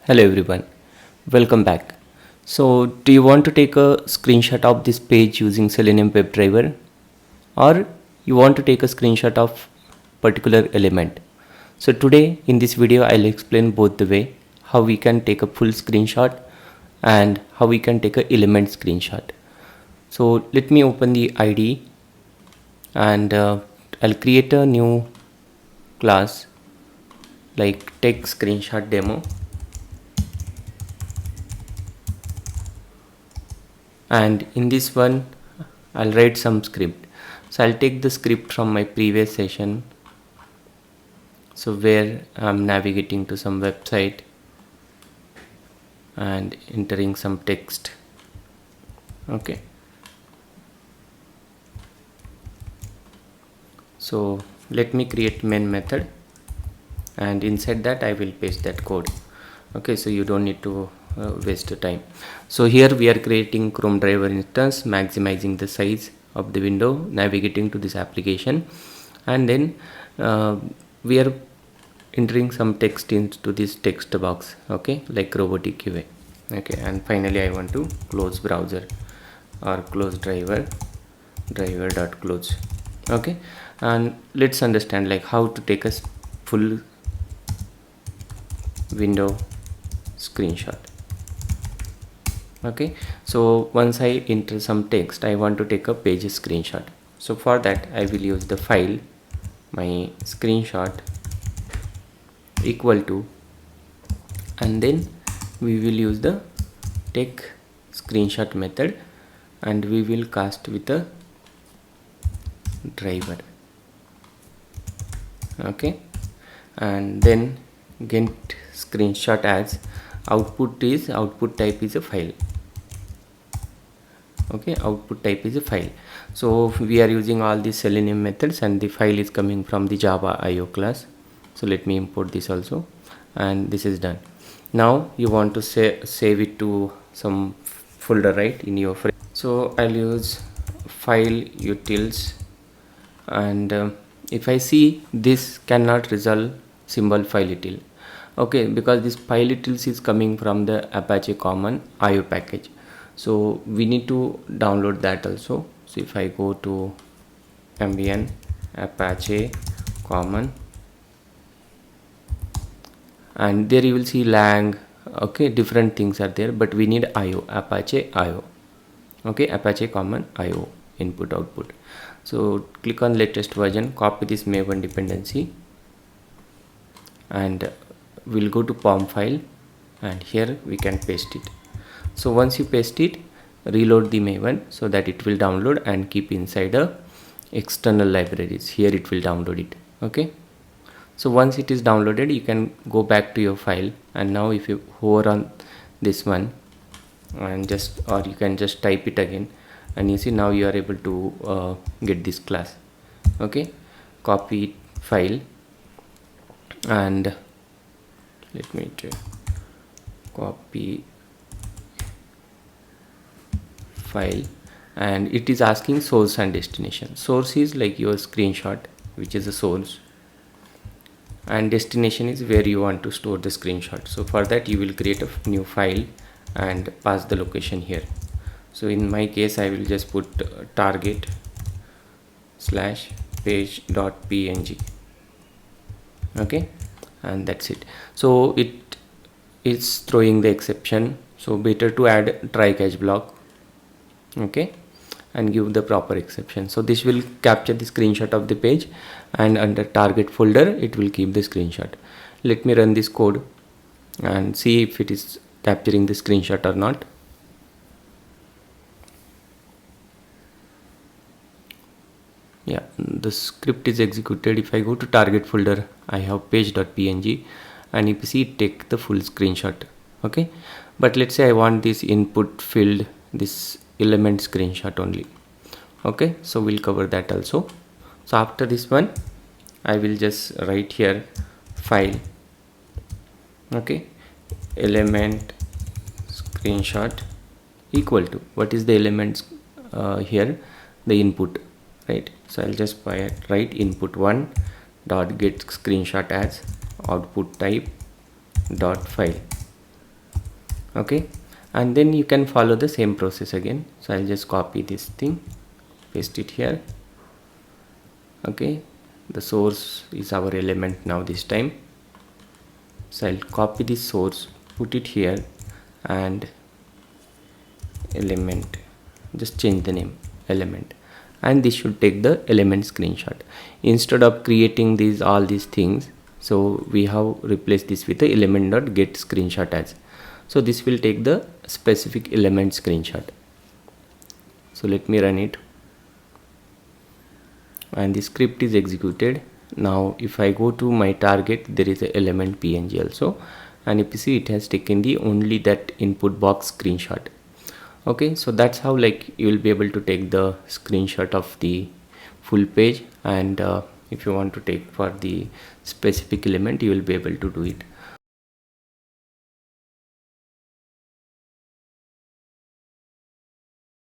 Hello everyone, welcome back. So, do you want to take a screenshot of this page using Selenium WebDriver, or you want to take a screenshot of particular element? So today in this video I'll explain both the way how we can take a full screenshot and how we can take a element screenshot. So let me open the IDE and I'll create a new class like take screenshot demo. And in this one I'll write some script. So I'll take the script from my previous session, so where I'm navigating to some website and entering some text. Okay, so let me create main method, and inside that I will paste that code. Okay, so you don't need to waste the time. So here we are creating Chrome driver instance, maximizing the size of the window, navigating to this application, and then we are entering some text into this text box. Okay, like RoboticQA. Okay, and finally I want to close browser or close driver.close. Okay, and let's understand like how to take a full window screenshot. Okay, so once I enter some text, I want to take a page screenshot. So for that I will use the file my screenshot equal to, and then we will use the take screenshot method and we will cast with a driver. Okay, and then get screenshot as output type is a file. Okay, output type is a file. So we are using all these Selenium methods and the file is coming from the Java IO class. So let me import this also, and this is done. Now you want to save it to some folder, right, in your frame. So I'll use file utils, and if I see this cannot resolve symbol file util. Okay, because this file utils is coming from the Apache common IO package, so we need to download that also. So if I go to mbn Apache common, and there you will see lang. Okay, different things are there, but we need IO, Apache IO. Okay, Apache common IO input output. So click on latest version, copy this maven dependency, and we'll go to POM file, and here we can paste it. So once you paste it, reload the maven so that it will download and keep inside a external libraries. Here it will download it. Okay, so once it is downloaded, you can go back to your file, and now if you hover on this one and or you can just type it again, and you see now you are able to get this class. Okay, copy file, and let me copy file, and it is asking source and destination. Source is like your screenshot, which is a source, and destination is where you want to store the screenshot. So for that you will create a new file and pass the location here. So in my case I will just put target slash page.png. okay, and that's it. So it is throwing the exception, so better to add try catch block. Okay, and give the proper exception. So this will capture the screenshot of the page, and under target folder it will keep the screenshot. Let me run this code and see if it is capturing the screenshot or not. Yeah, the script is executed. If I go to target folder, I have page.png, and if you see, take the full screenshot. Okay, but let's say I want this input field, this element screenshot only. Okay, so we'll cover that also. So after this one I will just write here file, okay, element screenshot equal to, what is the elements here, the input, right? So I'll just write input1 dot get screenshot as output type dot file. Okay, and then you can follow the same process again. So I'll just copy this thing, paste it here. Okay, the source is our element now this time. So I'll copy this source, put it here, and element, just change the name element, and this should take the element screenshot instead of creating these all these things. So we have replaced this with the element.get screenshot as. So this will take the specific element screenshot. So let me run it, and the script is executed. Now if I go to my target, there is a element png also, and if you see, it has taken the only that input box screenshot. Okay, so that's how like you will be able to take the screenshot of the full page, and if you want to take for the specific element, you will be able to do it.